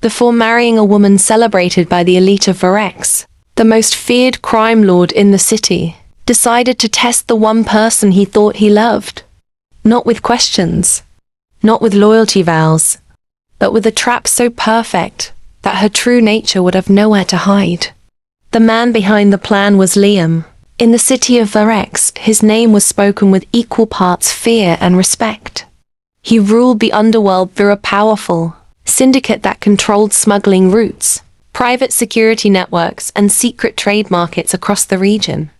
before marrying a woman celebrated by the elite of Varex, the most feared crime lord in the city, decided to test the one person he thought he loved. Not with questions, not with loyalty vows, but with a trap so perfect that her true nature would have nowhere to hide. The man behind the plan was Liam. In the city of Varex, his name was spoken with equal parts fear and respect. He ruled the underworld through a powerful syndicate that controlled smuggling routes, private security networks, and secret trade markets across the region.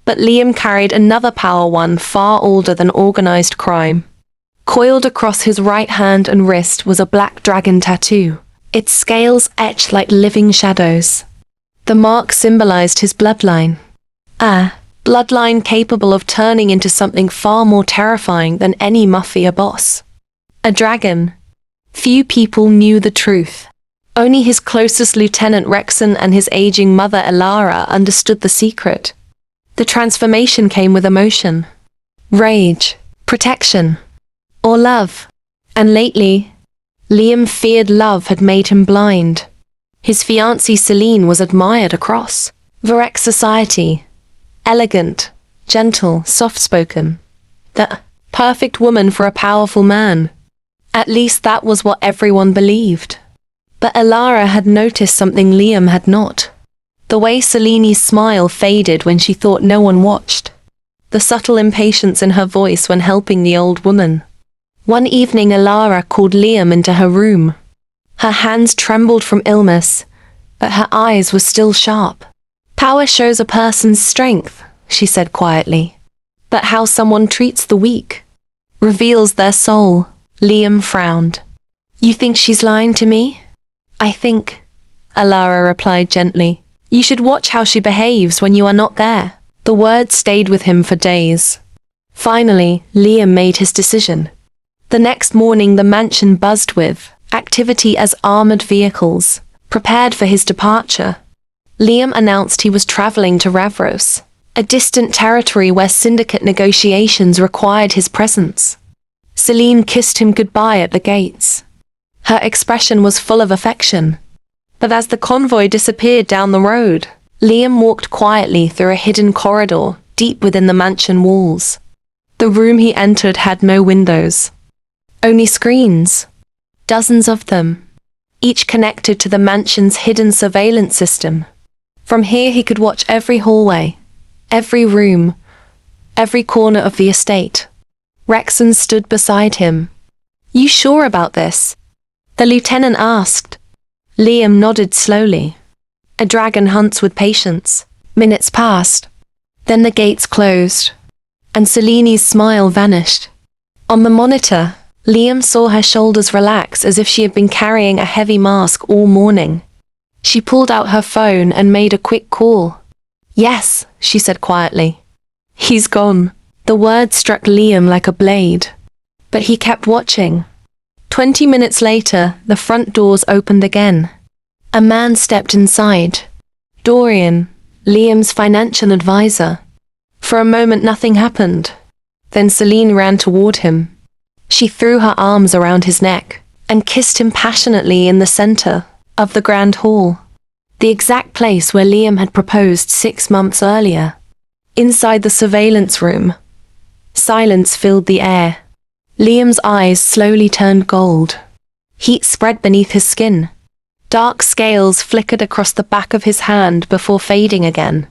But Liam carried another power, one far older than organized crime. Coiled across his right hand and wrist was a black dragon tattoo, its scales etched like living shadows. The mark symbolized his bloodline. A bloodline capable of turning into something far more terrifying than any Mafia boss. A dragon. Few people knew the truth. Only his closest lieutenant Rexon and his aging mother Elara understood the secret. The transformation came with emotion, rage, protection, or love. And lately, Liam feared love had made him blind. His fiancée Celine was admired across Varex society. Elegant, gentle, soft-spoken. The perfect woman for a powerful man. At least that was what everyone believed. But Elara had noticed something Liam had not. The way Celine's smile faded when she thought no one watched. The subtle impatience in her voice when helping the old woman. One evening Elara called Liam into her room. Her hands trembled from illness, but her eyes were still sharp. Power shows a person's strength, she said quietly. But how someone treats the weak reveals their soul. Liam frowned. You think she's lying to me? I think, Elara replied gently, you should watch how she behaves when you are not there. The words stayed with him for days. Finally, Liam made his decision. The next morning the mansion buzzed with activity as armored vehicles prepared for his departure. Liam announced he was traveling to Ravros, a distant territory where syndicate negotiations required his presence. Celine kissed him goodbye at the gates. Her expression was full of affection. But as the convoy disappeared down the road, Liam walked quietly through a hidden corridor deep within the mansion walls. The room he entered had no windows, only screens, dozens of them, each connected to the mansion's hidden surveillance system. From here he could watch every hallway, every room, every corner of the estate. Rexon stood beside him. You sure about this? The lieutenant asked. Liam nodded slowly. A dragon hunts with patience. Minutes passed. Then the gates closed, and Celine's smile vanished. On the monitor, Liam saw her shoulders relax as if she had been carrying a heavy mask all morning. She pulled out her phone and made a quick call. Yes, she said quietly. He's gone. The word struck Liam like a blade. But he kept watching. 20 minutes later, the front doors opened again. A man stepped inside. Dorian, Liam's financial advisor. For a moment nothing happened. Then Celine ran toward him. She threw her arms around his neck and kissed him passionately in the center of the grand hall. The exact place where Liam had proposed 6 months earlier. Inside the surveillance room, silence filled the air. Liam's eyes slowly turned gold. Heat spread beneath his skin. Dark scales flickered across the back of his hand before fading again.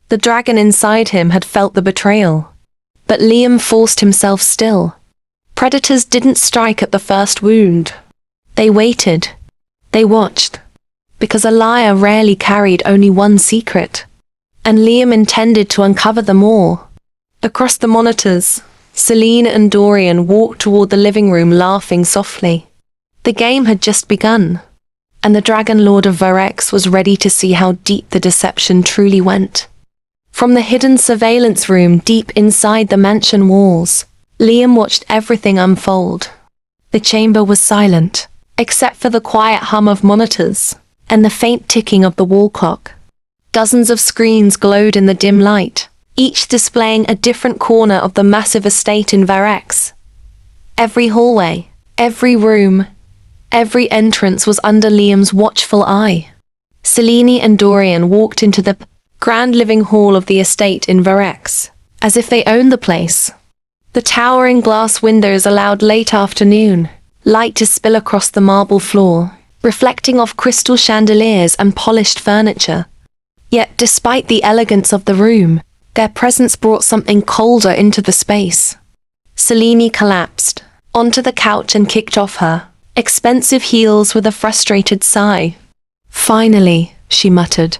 The dragon inside him had felt the betrayal. But Liam forced himself still. Predators didn't strike at the first wound. They waited. They watched. Because a liar rarely carried only one secret. And Liam intended to uncover them all. Across the monitors, Celine and Dorian walked toward the living room laughing softly. The game had just begun, and the Dragon Lord of Varex was ready to see how deep the deception truly went. From the hidden surveillance room deep inside the mansion walls, Liam watched everything unfold. The chamber was silent, except for the quiet hum of monitors and the faint ticking of the wall clock. Dozens of screens glowed in the dim light, each displaying a different corner of the massive estate in Varex. Every hallway, every room, Every entrance was under Liam's watchful eye. Selene and Dorian walked into the grand living hall of the estate in Varex, as if they owned the place. The towering glass windows allowed late afternoon light to spill across the marble floor, reflecting off crystal chandeliers and polished furniture. Yet, despite the elegance of the room, their presence brought something colder into the space. Selene collapsed onto the couch and kicked off her expensive heels with a frustrated sigh. "Finally," she muttered.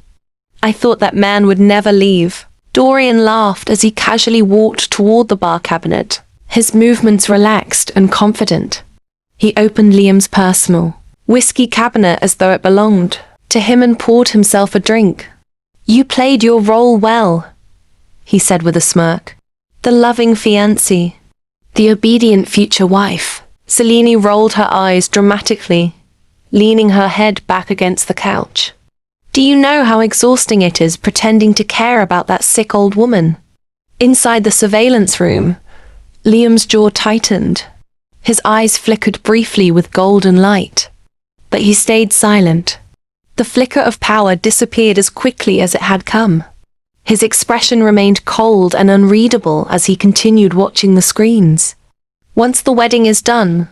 "I thought that man would never leave." Dorian laughed as he casually walked toward the bar cabinet, his movements relaxed and confident. He opened Liam's personal whiskey cabinet as though it belonged to him and poured himself a drink. "You played your role well," he said with a smirk. "The loving fiancée, the obedient future wife." Selene rolled her eyes dramatically, leaning her head back against the couch. "Do you know how exhausting it is pretending to care about that sick old woman?" Inside the surveillance room, Liam's jaw tightened. His eyes flickered briefly with golden light. But he stayed silent. The flicker of power disappeared as quickly as it had come. His expression remained cold and unreadable as he continued watching the screens. "Once the wedding is done,"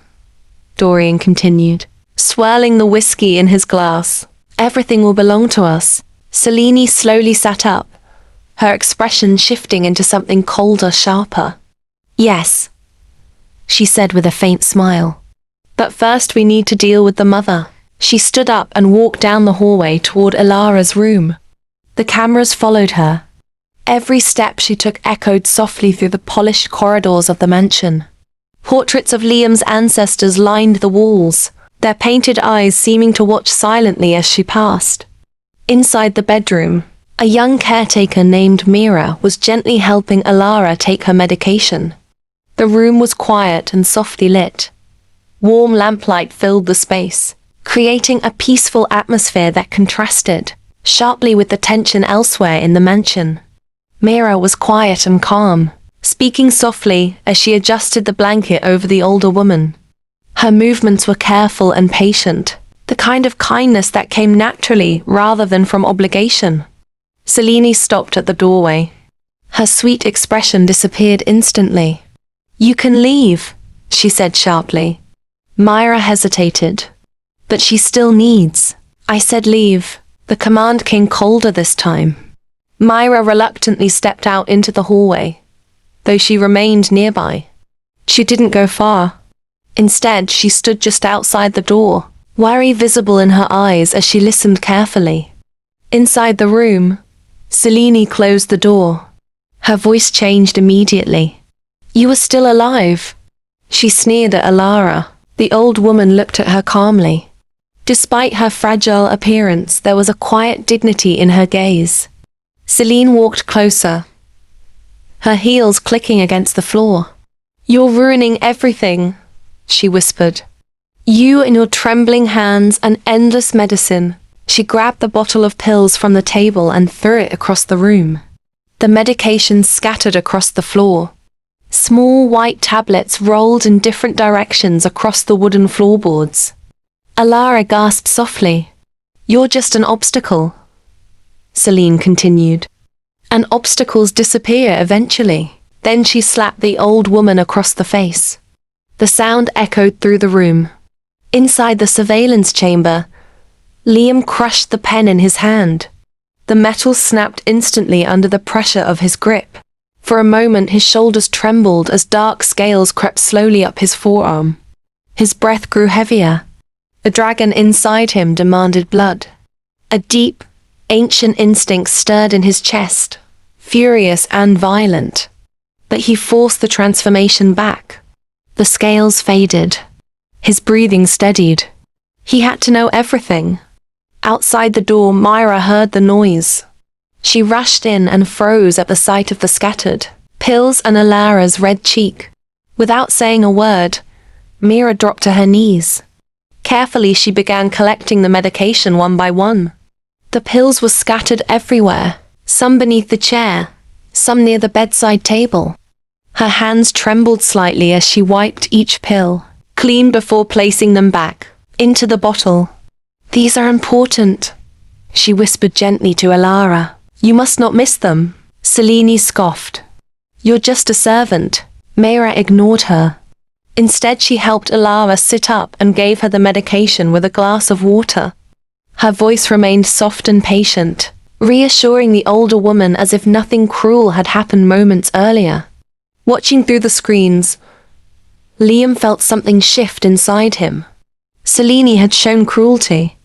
Dorian continued, swirling the whiskey in his glass, "everything will belong to us." Selene slowly sat up, her expression shifting into something colder, sharper. "Yes," she said with a faint smile. "But first we need to deal with the mother." She stood up and walked down the hallway toward Elara's room. The cameras followed her. Every step she took echoed softly through the polished corridors of the mansion. Portraits of Liam's ancestors lined the walls, their painted eyes seeming to watch silently as she passed. Inside the bedroom, a young caretaker named Mira was gently helping Elara take her medication. The room was quiet and softly lit. Warm lamplight filled the space, creating a peaceful atmosphere that contrasted sharply with the tension elsewhere in the mansion. Mira was quiet and calm, speaking softly as she adjusted the blanket over the older woman. Her movements were careful and patient, the kind of kindness that came naturally rather than from obligation. Selene stopped at the doorway. Her sweet expression disappeared instantly. "You can leave," she said sharply. Myra hesitated. "But she still needs." "I said leave." The command came colder this time. Myra reluctantly stepped out into the hallway, though she remained nearby. She didn't go far. Instead, she stood just outside the door, worry visible in her eyes as she listened carefully. Inside the room, Selene closed the door. Her voice changed immediately. "You are still alive." She sneered at Elara. The old woman looked at her calmly. Despite her fragile appearance, there was a quiet dignity in her gaze. Selene walked closer, her heels clicking against the floor. "You're ruining everything," she whispered. "You and your trembling hands and endless medicine." She grabbed the bottle of pills from the table and threw it across the room. The medication scattered across the floor. Small white tablets rolled in different directions across the wooden floorboards. Elara gasped softly. "You're just an obstacle," Selene continued. "And obstacles disappear eventually." Then she slapped the old woman across the face. The sound echoed through the room. Inside the surveillance chamber, Liam crushed the pen in his hand. The metal snapped instantly under the pressure of his grip. For a moment his shoulders trembled as dark scales crept slowly up his forearm. His breath grew heavier. The dragon inside him demanded blood. A deep, ancient instinct stirred in his chest, furious and violent. But he forced the transformation back. The scales faded. His breathing steadied. He had to know everything. Outside the door, Myra heard the noise. She rushed in and froze at the sight of the scattered pills and Elara's red cheek. Without saying a word, Mira dropped to her knees. Carefully, she began collecting the medication one by one. The pills were scattered everywhere, some beneath the chair, some near the bedside table. Her hands trembled slightly as she wiped each pill clean before placing them back. into the bottle. "These are important," she whispered gently to Elara. "You must not miss them." Selene scoffed. "You're just a servant." Mayra ignored her. Instead, she helped Elara sit up and gave her the medication with a glass of water. Her voice remained soft and patient, reassuring the older woman as if nothing cruel had happened moments earlier. Watching through the screens, Liam felt something shift inside him. Selene had shown cruelty,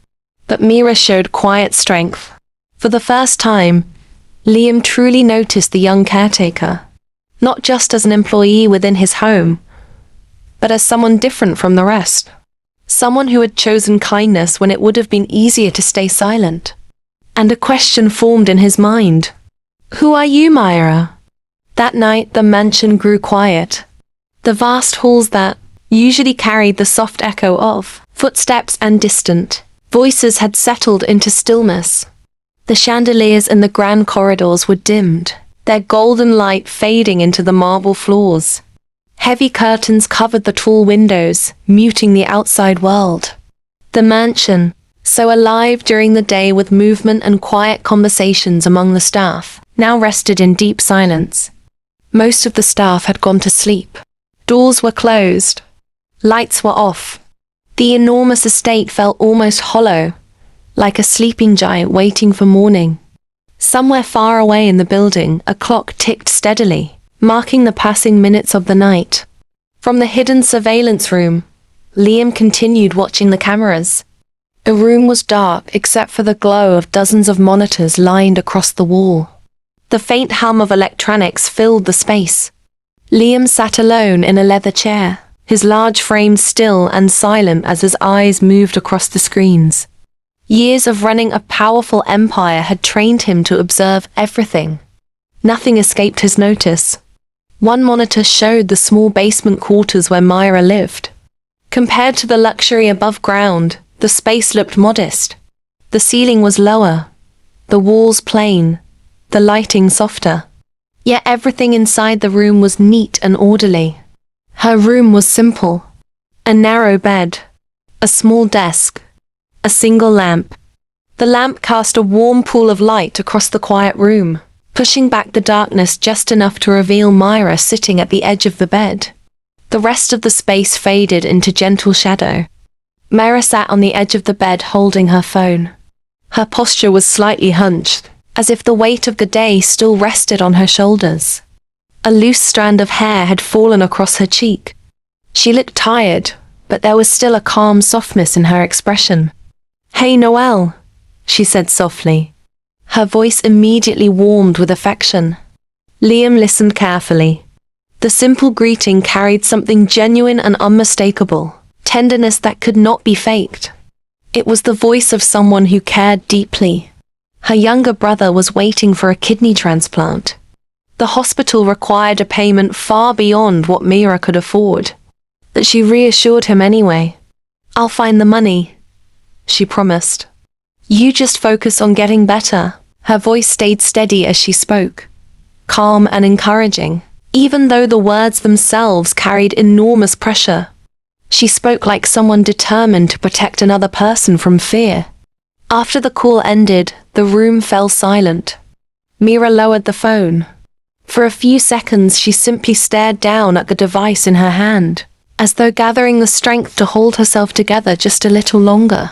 but Mira showed quiet strength. For the first time, Liam truly noticed the young caretaker, not just as an employee within his home, but as someone different from the rest. Someone who had chosen kindness when it would have been easier to stay silent. And a question formed in his mind. "Who are you, Myra?" That night, the mansion grew quiet. The vast halls that usually carried the soft echo of footsteps and distant voices had settled into stillness. The chandeliers in the grand corridors were dimmed, their golden light fading into the marble floors. Heavy curtains covered the tall windows, muting the outside world. The mansion, so alive during the day with movement and quiet conversations among the staff, now rested in deep silence. Most of the staff had gone to sleep. Doors were closed. Lights were off. The enormous estate felt almost hollow, like a sleeping giant waiting for morning. Somewhere far away in the building, a clock ticked steadily, marking the passing minutes of the night. From the hidden surveillance room, Liam continued watching the cameras. The room was dark except for the glow of dozens of monitors lined across the wall. The faint hum of electronics filled the space. Liam sat alone in a leather chair, his large frame still and silent as his eyes moved across the screens. Years of running a powerful empire had trained him to observe everything. Nothing escaped his notice. One monitor showed the small basement quarters where Myra lived. Compared to the luxury above ground, the space looked modest. The ceiling was lower, the walls plain, the lighting softer. Yet everything inside the room was neat and orderly. Her room was simple. A narrow bed, a small desk, a single lamp. The lamp cast a warm pool of light across the quiet room, pushing back the darkness just enough to reveal Myra sitting at the edge of the bed. The rest of the space faded into gentle shadow. Myra sat on the edge of the bed holding her phone. Her posture was slightly hunched, as if the weight of the day still rested on her shoulders. A loose strand of hair had fallen across her cheek. She looked tired, but there was still a calm softness in her expression. "Hey, Noelle," she said softly. Her voice immediately warmed with affection. Liam listened carefully. The simple greeting carried something genuine and unmistakable, tenderness that could not be faked. It was the voice of someone who cared deeply. Her younger brother was waiting for a kidney transplant. The hospital required a payment far beyond what Mira could afford. But she reassured him anyway. "I'll find the money," she promised. "You just focus on getting better." Her voice stayed steady as she spoke, calm and encouraging, even though the words themselves carried enormous pressure. She spoke like someone determined to protect another person from fear. After the call ended, the room fell silent. Mira lowered the phone. For a few seconds, she simply stared down at the device in her hand, as though gathering the strength to hold herself together just a little longer.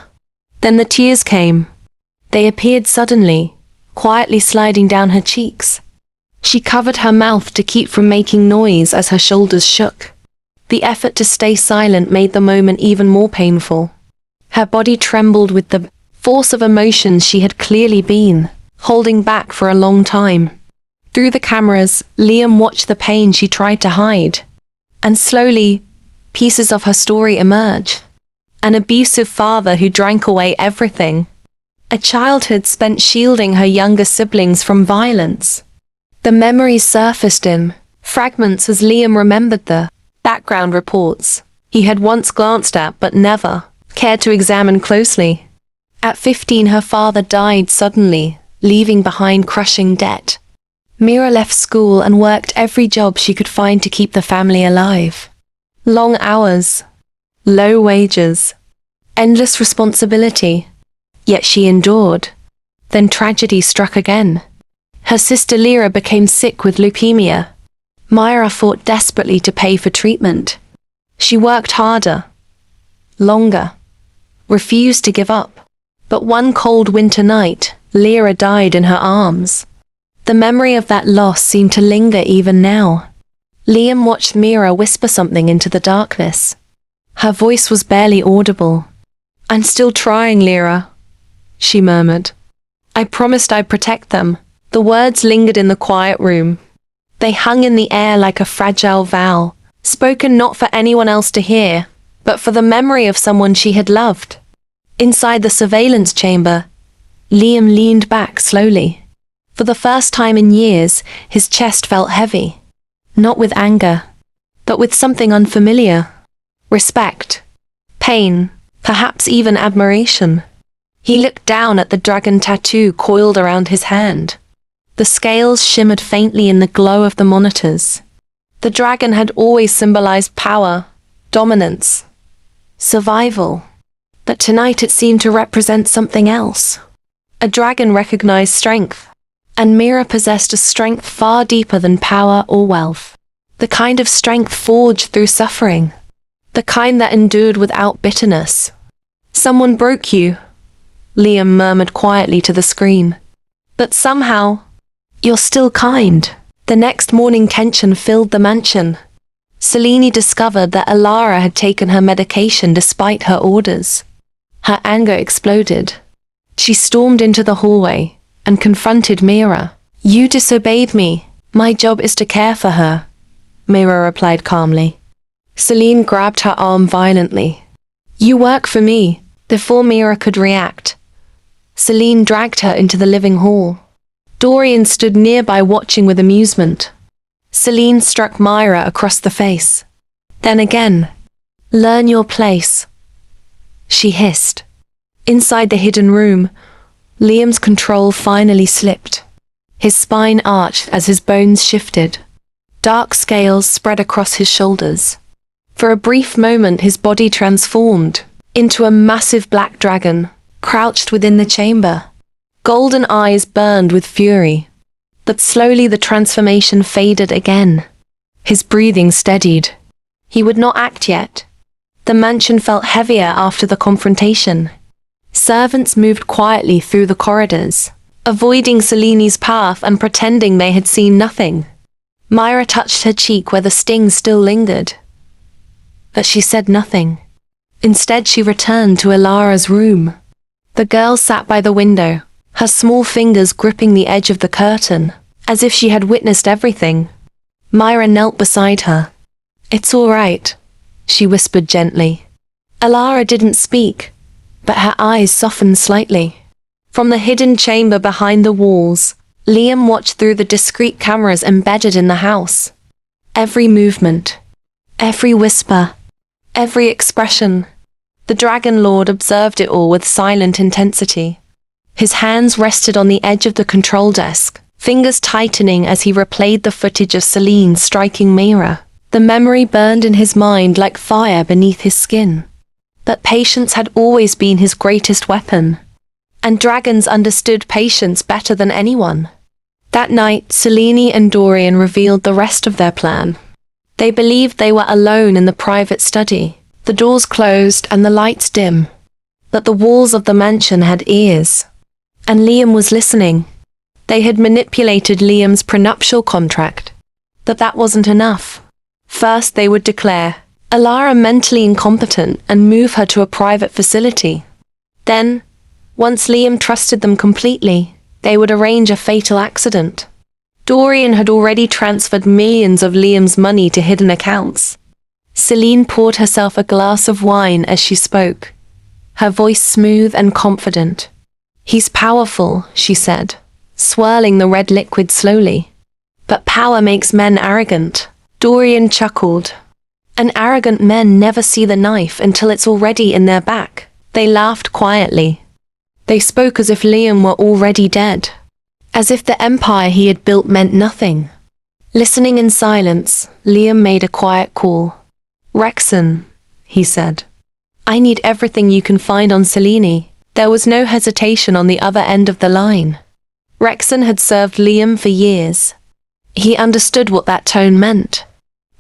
Then the tears came. They appeared suddenly, quietly sliding down her cheeks. She covered her mouth to keep from making noise as her shoulders shook. The effort to stay silent made the moment even more painful. Her body trembled with the force of emotions she had clearly been holding back for a long time. Through the cameras, Liam watched the pain she tried to hide. And slowly, pieces of her story emerge. An abusive father who drank away everything. A childhood spent shielding her younger siblings from violence. The memories surfaced in fragments as Liam remembered the background reports he had once glanced at but never cared to examine closely. At 15, her father died suddenly, leaving behind crushing debt. Mira left school and worked every job she could find to keep the family alive. Long hours, low wages, endless responsibility. Yet she endured. Then tragedy struck again. Her sister Elara became sick with leukemia. Myra fought desperately to pay for treatment. She worked harder, longer, refused to give up. But one cold winter night, Elara died in her arms. The memory of that loss seemed to linger even now. Liam watched Myra whisper something into the darkness. Her voice was barely audible. "I'm still trying, Elara," she murmured. "I promised I'd protect them." The words lingered in the quiet room. They hung in the air like a fragile vow, spoken not for anyone else to hear, but for the memory of someone she had loved. Inside the surveillance chamber, Liam leaned back slowly. For the first time in years, his chest felt heavy. Not with anger, but with something unfamiliar. Respect, pain, perhaps even admiration. He looked down at the dragon tattoo coiled around his hand. The scales shimmered faintly in the glow of the monitors. The dragon had always symbolized power, dominance, survival. But tonight it seemed to represent something else. A dragon recognized strength, and Myra possessed a strength far deeper than power or wealth. The kind of strength forged through suffering. The kind that endured without bitterness. "Someone broke you," Liam murmured quietly to the screen. "But somehow, you're still kind." The next morning tension filled the mansion. Selene discovered that Elara had taken her medication despite her orders. Her anger exploded. She stormed into the hallway and confronted Myra. "You disobeyed me. My job is to care for her," Myra replied calmly. Selene grabbed her arm violently. "You work for me." Before Myra could react, Selene dragged her into the living hall. Dorian stood nearby watching with amusement. Selene struck Myra across the face. Then again. "Learn your place," she hissed. Inside the hidden room, Liam's control finally slipped. His spine arched as his bones shifted. Dark scales spread across his shoulders. For a brief moment his body transformed into a massive black dragon, crouched within the chamber. Golden eyes burned with fury. But slowly the transformation faded again. His breathing steadied. He would not act yet. The mansion felt heavier after the confrontation. Servants moved quietly through the corridors, avoiding Selene's path and pretending they had seen nothing. Myra touched her cheek where the sting still lingered. But she said nothing. Instead she returned to Elara's room. The girl sat by the window, her small fingers gripping the edge of the curtain, as if she had witnessed everything. Myra knelt beside her. "It's all right," she whispered gently. Elara didn't speak, but her eyes softened slightly. From the hidden chamber behind the walls, Liam watched through the discreet cameras embedded in the house. Every movement, every whisper, every expression. The Dragon Lord observed it all with silent intensity. His hands rested on the edge of the control desk, fingers tightening as he replayed the footage of Selene striking Myra. The memory burned in his mind like fire beneath his skin. But patience had always been his greatest weapon. And dragons understood patience better than anyone. That night, Selene and Dorian revealed the rest of their plan. They believed they were alone in the private study, the doors closed and the lights dim. But the walls of the mansion had ears. And Liam was listening. They had manipulated Liam's prenuptial contract. But that wasn't enough. First they would declare Elara mentally incompetent and move her to a private facility. Then, once Liam trusted them completely, they would arrange a fatal accident. Dorian had already transferred millions of Liam's money to hidden accounts. Selene poured herself a glass of wine as she spoke, her voice smooth and confident. "He's powerful," she said, swirling the red liquid slowly. "But power makes men arrogant." Dorian chuckled. "And arrogant men never see the knife until it's already in their back." They laughed quietly. They spoke as if Liam were already dead. As if the empire he had built meant nothing. Listening in silence, Liam made a quiet call. "Rexon," he said. I need everything you can find on Selene. There was no hesitation on the other end of the line. Rexon had served Liam for years. He understood what that tone meant.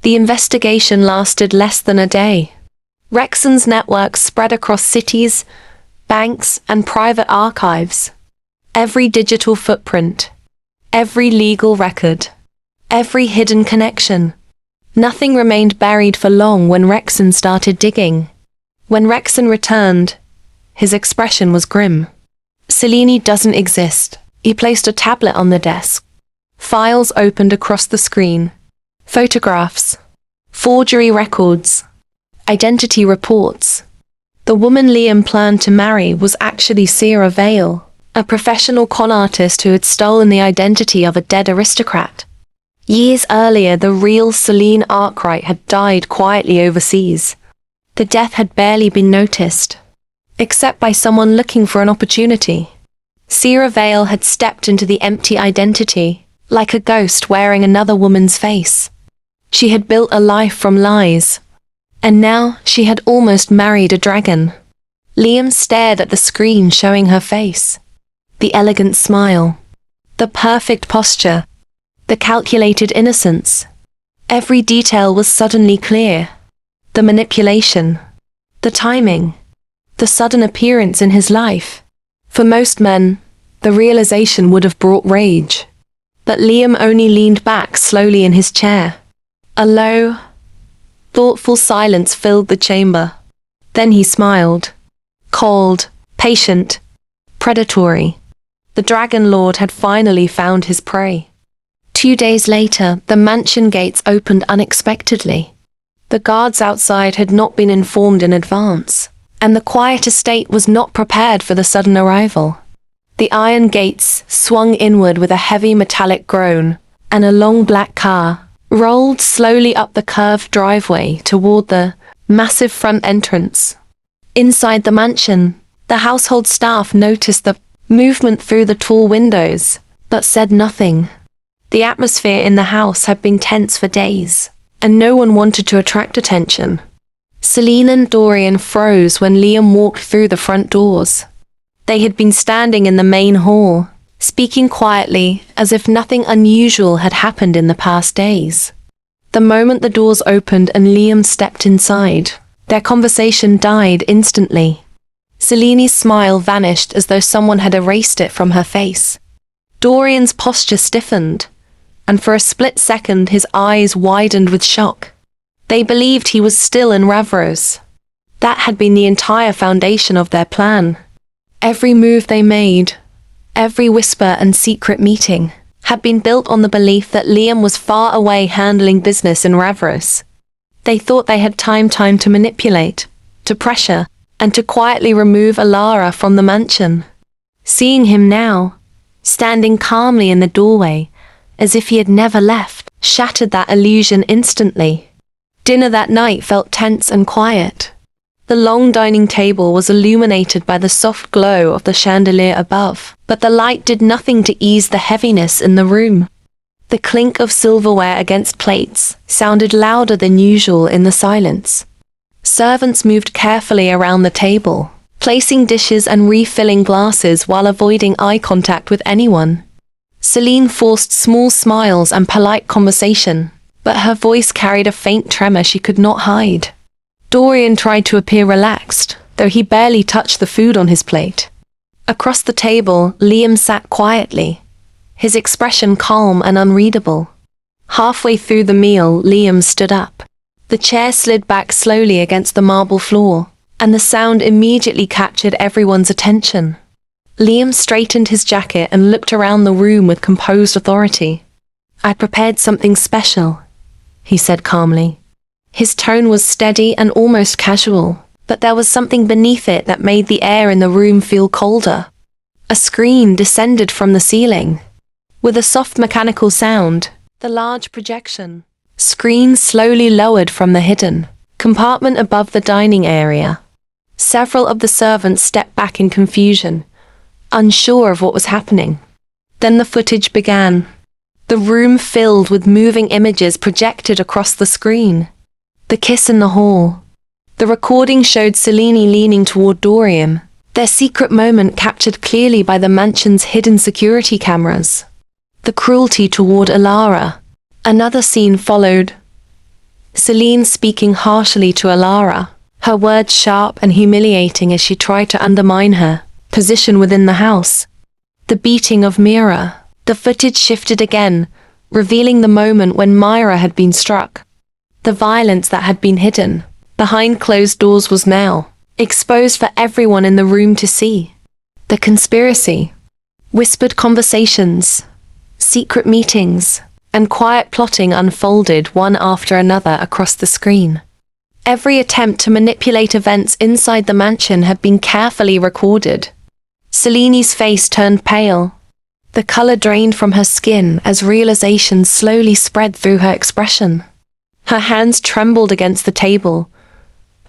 The investigation lasted less than a day. Rexon's network spread across cities, banks, and private archives. Every digital footprint, every legal record, every hidden connection. Nothing remained buried for long when Rexon started digging. When Rexon returned, his expression was grim. Selene doesn't exist. He placed a tablet on the desk. Files opened across the screen. Photographs, forgery records, identity reports. The woman Liam planned to marry was actually Sarah Vale, a professional con artist who had stolen the identity of a dead aristocrat. Years earlier, the real Selene Arkwright had died quietly overseas. The death had barely been noticed, except by someone looking for an opportunity. Sarah Vale had stepped into the empty identity, like a ghost wearing another woman's face. She had built a life from lies, and now she had almost married a dragon. Liam stared at the screen showing her face. The elegant smile, the perfect posture, the calculated innocence. Every detail was suddenly clear. The manipulation, the timing, the sudden appearance in his life. For most men, the realization would have brought rage. But Liam only leaned back slowly in his chair. A low, thoughtful silence filled the chamber. Then he smiled. Cold, patient, predatory. The Dragon Lord had finally found his prey. 2 days later, the mansion gates opened unexpectedly. The guards outside had not been informed in advance, and the quiet estate was not prepared for the sudden arrival. The iron gates swung inward with a heavy metallic groan, and a long black car rolled slowly up the curved driveway toward the massive front entrance. Inside the mansion, the household staff noticed the movement through the tall windows, but said nothing. The atmosphere in the house had been tense for days, and no one wanted to attract attention. Selene and Dorian froze when Liam walked through the front doors. They had been standing in the main hall, speaking quietly as if nothing unusual had happened in the past days. The moment the doors opened and Liam stepped inside, their conversation died instantly. Selene's smile vanished as though someone had erased it from her face. Dorian's posture stiffened, and for a split second his eyes widened with shock. They believed he was still in Ravros. That had been the entire foundation of their plan. Every move they made, every whisper and secret meeting, had been built on the belief that Liam was far away handling business in Ravros. They thought they had time to manipulate, to pressure, and to quietly remove Elara from the mansion. Seeing him now, standing calmly in the doorway, as if he had never left, shattered that illusion instantly. Dinner that night felt tense and quiet. The long dining table was illuminated by the soft glow of the chandelier above, but the light did nothing to ease the heaviness in the room. The clink of silverware against plates sounded louder than usual in the silence. Servants moved carefully around the table, placing dishes and refilling glasses while avoiding eye contact with anyone. Selene forced small smiles and polite conversation, but her voice carried a faint tremor she could not hide. Dorian tried to appear relaxed, though he barely touched the food on his plate. Across the table, Liam sat quietly, his expression calm and unreadable. Halfway through the meal, Liam stood up. The chair slid back slowly against the marble floor, and the sound immediately captured everyone's attention. Liam straightened his jacket and looked around the room with composed authority. "I prepared something special," he said calmly. His tone was steady and almost casual, but there was something beneath it that made the air in the room feel colder. A screen descended from the ceiling. With a soft mechanical sound, the large projection screen slowly lowered from the hidden compartment above the dining area. Several of the servants stepped back in confusion, unsure of what was happening. Then the footage began. The room filled with moving images projected across the screen. The kiss in the hall, The recording showed Selene leaning toward Dorian, their secret moment captured clearly by the mansion's hidden security cameras. The cruelty toward Elara. Another scene followed. Selene speaking harshly to Elara, her words sharp and humiliating as she tried to undermine her position within the house. The beating of Mira. The footage shifted again, revealing the moment when Myra had been struck. The violence that had been hidden behind closed doors was now exposed for everyone in the room to see. The conspiracy. Whispered conversations, secret meetings, and quiet plotting unfolded one after another across the screen. Every attempt to manipulate events inside the mansion had been carefully recorded. Selene's face turned pale. The color drained from her skin as realization slowly spread through her expression. Her hands trembled against the table,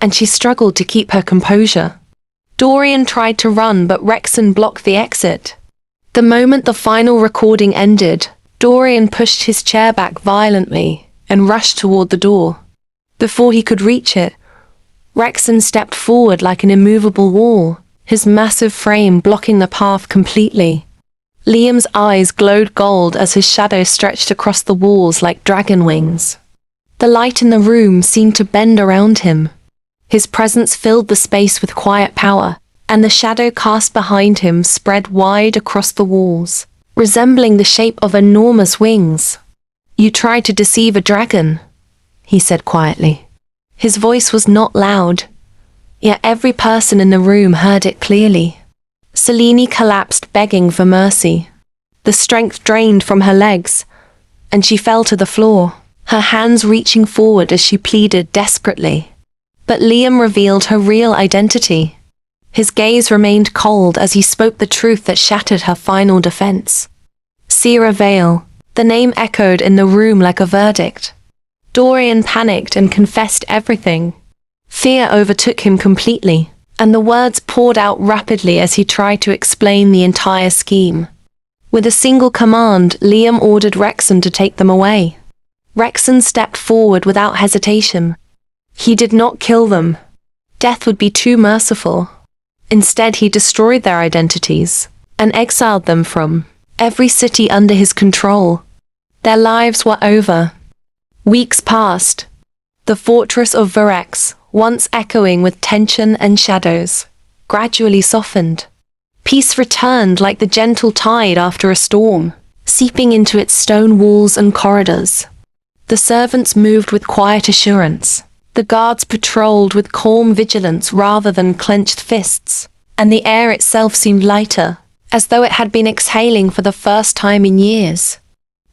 and she struggled to keep her composure. Dorian tried to run, but Rexon blocked the exit. The moment the final recording ended, Dorian pushed his chair back violently and rushed toward the door. Before he could reach it, Rexon stepped forward like an immovable wall, his massive frame blocking the path completely. Liam's eyes glowed gold as his shadow stretched across the walls like dragon wings. The light in the room seemed to bend around him. His presence filled the space with quiet power, and the shadow cast behind him spread wide across the walls, resembling the shape of enormous wings. "You tried to deceive a dragon," he said quietly. His voice was not loud, yet every person in the room heard it clearly. Selene collapsed, begging for mercy. The strength drained from her legs, and she fell to the floor, her hands reaching forward as she pleaded desperately. But Liam revealed her real identity. His gaze remained cold as he spoke the truth that shattered her final defense. Sierra Vale. The name echoed in the room like a verdict. Dorian panicked and confessed everything. Fear overtook him completely, and the words poured out rapidly as he tried to explain the entire scheme. With a single command, Liam ordered Rexon to take them away. Rexon stepped forward without hesitation. He did not kill them. Death would be too merciful. Instead, he destroyed their identities and exiled them from every city under his control. Their lives were over. Weeks passed. The fortress of Virex, once echoing with tension and shadows, gradually softened. Peace returned like the gentle tide after a storm, seeping into its stone walls and corridors. The servants moved with quiet assurance. The guards patrolled with calm vigilance rather than clenched fists, and the air itself seemed lighter, as though it had been exhaling for the first time in years.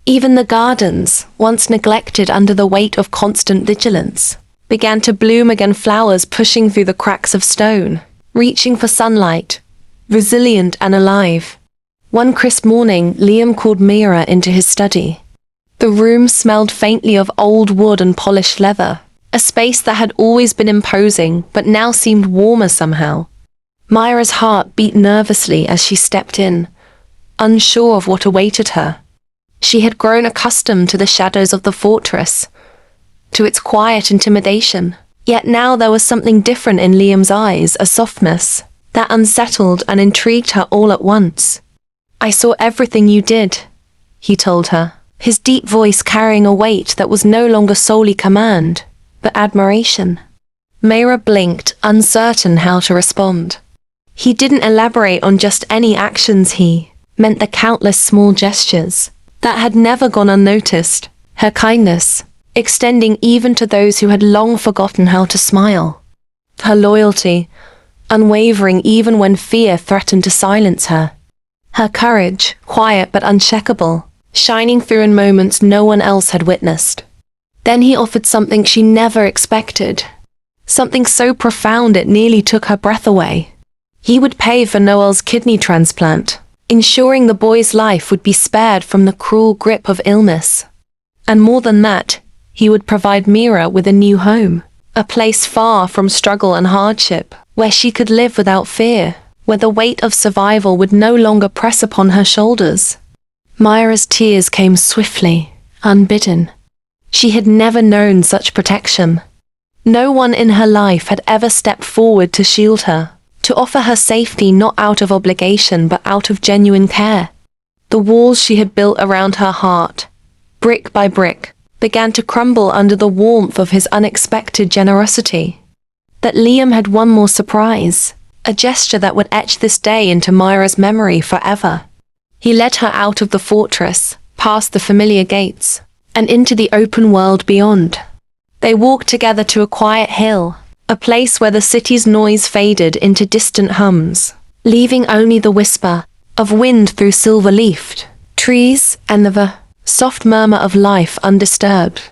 Even the gardens, once neglected under the weight of constant vigilance, began to bloom again, flowers pushing through the cracks of stone, reaching for sunlight, resilient and alive. One crisp morning, Liam called Mira into his study. The room smelled faintly of old wood and polished leather, a space that had always been imposing but now seemed warmer somehow. Myra's heart beat nervously as she stepped in, unsure of what awaited her. She had grown accustomed to the shadows of the fortress, to its quiet intimidation. Yet now there was something different in Liam's eyes, a softness that unsettled and intrigued her all at once. "I saw everything you did," he told her, his deep voice carrying a weight that was no longer solely command, but admiration. Myra blinked, uncertain how to respond. He didn't elaborate on just any actions, he meant the countless small gestures that had never gone unnoticed, her kindness, extending even to those who had long forgotten how to smile. Her loyalty, unwavering even when fear threatened to silence her. Her courage, quiet but unshakable, shining through in moments no one else had witnessed. Then he offered something she never expected, something so profound it nearly took her breath away. He would pay for Noel's kidney transplant, ensuring the boy's life would be spared from the cruel grip of illness. And more than that, he would provide Mira with a new home, a place far from struggle and hardship, where she could live without fear, where the weight of survival would no longer press upon her shoulders. Myra's tears came swiftly, unbidden. She had never known such protection. No one in her life had ever stepped forward to shield her, to offer her safety not out of obligation but out of genuine care. The walls she had built around her heart, brick by brick, began to crumble under the warmth of his unexpected generosity. That Liam had one more surprise, a gesture that would etch this day into Myra's memory forever. He led her out of the fortress, past the familiar gates, and into the open world beyond. They walked together to a quiet hill, a place where the city's noise faded into distant hums, leaving only the whisper of wind through silver-leafed trees and the soft murmur of life undisturbed.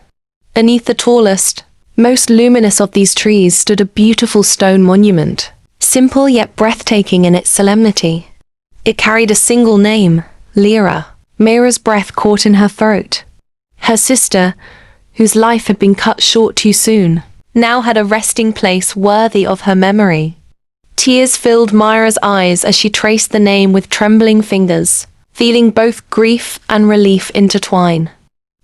Beneath the tallest, most luminous of these trees stood a beautiful stone monument, simple yet breathtaking in its solemnity. It carried a single name, Elara. Myra's breath caught in her throat. Her sister, whose life had been cut short too soon, now had a resting place worthy of her memory. Tears filled Myra's eyes as she traced the name with trembling fingers, feeling both grief and relief intertwine.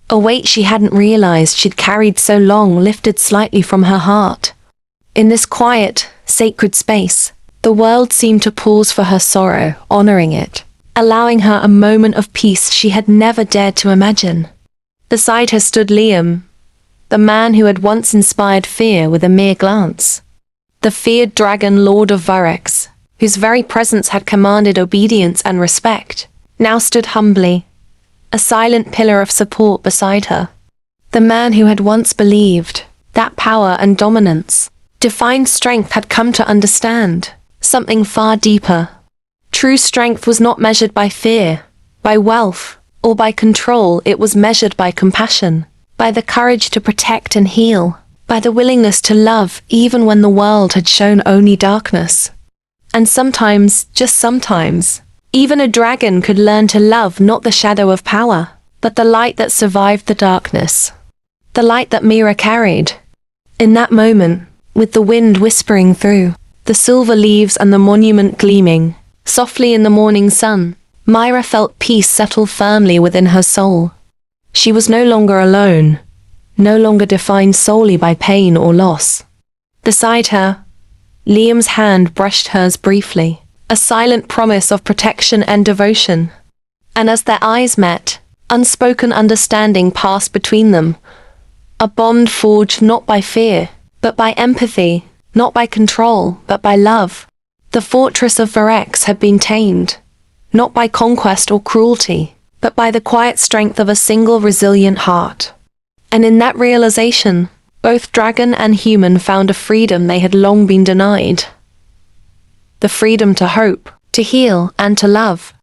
A weight she hadn't realized she'd carried so long lifted slightly from her heart. In this quiet, sacred space, the world seemed to pause for her sorrow, honoring it, allowing her a moment of peace she had never dared to imagine. Beside her stood Liam, the man who had once inspired fear with a mere glance. The feared dragon lord of Virex, whose very presence had commanded obedience and respect, now stood humbly, a silent pillar of support beside her. The man who had once believed that power and dominance, defined strength, had come to understand something far deeper. True strength was not measured by fear, by wealth, or by control. It was measured by compassion, by the courage to protect and heal, by the willingness to love even when the world had shown only darkness. And sometimes, just sometimes, even a dragon could learn to love not the shadow of power, but the light that survived the darkness. The light that Myra carried. In that moment, with the wind whispering through, the silver leaves and the monument gleaming softly in the morning sun, Myra felt peace settle firmly within her soul. She was no longer alone, no longer defined solely by pain or loss. Beside her, Liam's hand brushed hers briefly, a silent promise of protection and devotion. And as their eyes met, unspoken understanding passed between them, a bond forged not by fear, but by empathy, not by control, but by love. The fortress of Virex had been tamed, not by conquest or cruelty, but by the quiet strength of a single resilient heart. And in that realization, both dragon and human found a freedom they had long been denied. The freedom to hope, to heal, and to love.